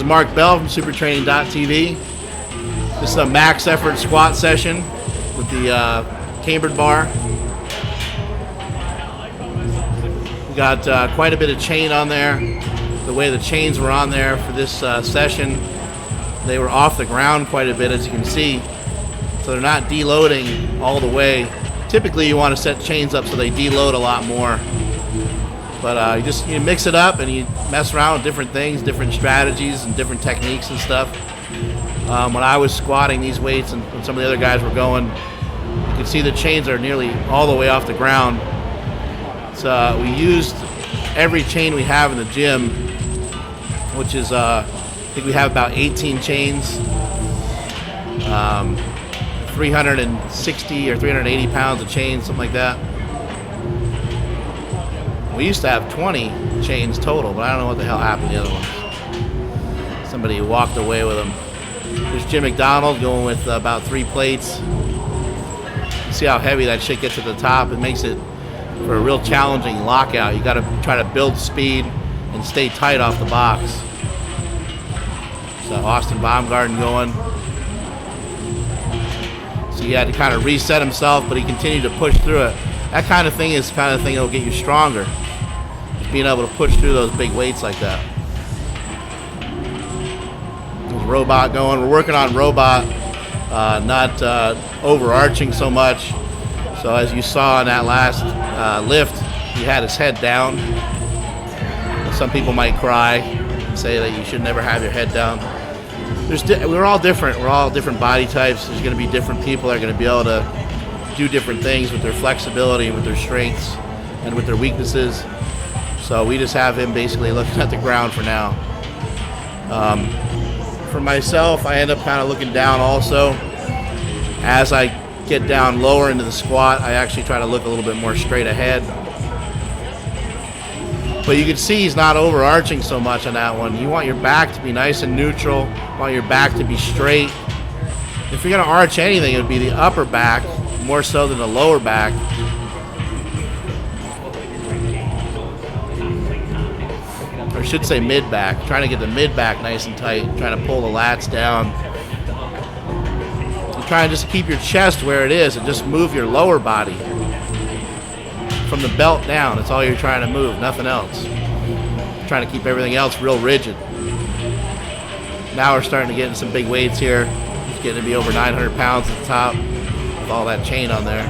Mark Bell from supertraining.tv. This is a max effort squat session with the cambered bar. We got quite a bit of chain on there. The way the chains were on there for this session, they were off the ground quite a bit, as you can see. So they're not deloading all the way. Typically you want to set chains up so they deload a lot more. But you mix it up and you mess around with different things, different strategies and different techniques and stuff. When I was squatting these weights and when some of the other guys were going, you can see the chains are nearly all the way off the ground. So we used every chain we have in the gym, which is, I think we have about 18 chains, 360 or 380 pounds of chains, something like that. We used to have 20 chains total, but I don't know what the hell happened to the other ones. Somebody walked away with them. There's Jim McDonald going with about 3 plates. You see how heavy that shit gets at the top? It makes it for a real challenging lockout. You got to try to build speed and stay tight off the box. So Austin Baumgarten going. So he had to kind of reset himself, but he continued to push through it. That kind of thing is the kind of thing that will get you stronger. Just being able to push through those big weights like that. There's Robot going. We're working on Robot, not overarching so much. So as you saw in that last lift, he had his head down. Some people might cry and say that you should never have your head down. We're all different. We're all different body types. There's going to be different people that are going to be able to do different things with their flexibility, with their strengths, and with their weaknesses. So we just have him basically looking at the ground for now. For myself, I end up kind of looking down also. As I get down lower into the squat, I actually try to look a little bit more straight ahead. But you can see he's not overarching so much on that one. You want your back to be nice and neutral. You want your back to be straight. If you're going to arch anything, it would be the upper back, more so than the lower back. Or I should say mid back. Trying to get the mid back nice and tight. Trying to pull the lats down. You're trying to just keep your chest where it is and just move your lower body from the belt down. That's all you're trying to move, nothing else. Trying to keep everything else real rigid. Now we're starting to get into some big weights here. It's getting to be over 900 pounds at the top with all that chain on there.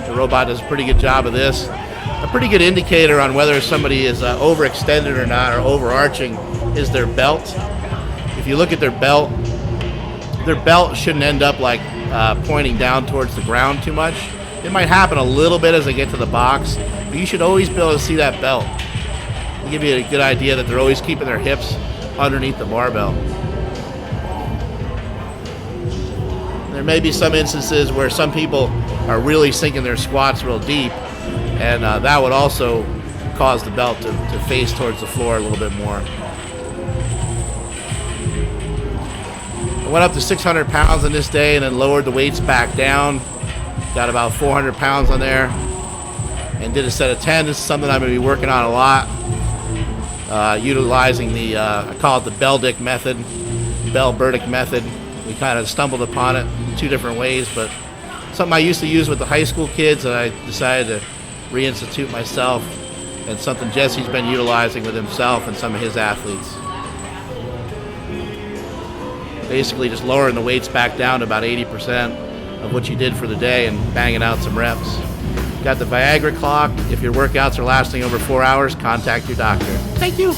The Robot does a pretty good job of this. A pretty good indicator on whether somebody is overextended or not, or overarching, is their belt. If you look at their belt shouldn't end up like pointing down towards the ground too much. It might happen a little bit as they get to the box, but you should always be able to see that belt. It'll give you a good idea that they're always keeping their hips underneath the barbell. There may be some instances where some people are really sinking their squats real deep, and that would also cause the belt to face towards the floor a little bit more. I went up to 600 pounds on this day and then lowered the weights back down. Got about 400 pounds on there and did a set of 10. This is something I'm going to be working on a lot. Utilizing the, I call it the Bell-Burdick method. We kind of stumbled upon it in 2 different ways, but something I used to use with the high school kids that I decided to reinstitute myself, and something Jesse's been utilizing with himself and some of his athletes. Basically just lowering the weights back down to about 80% of what you did for the day and banging out some reps. Got the Viagra clock. If your workouts are lasting over 4 hours, contact your doctor. Thank you.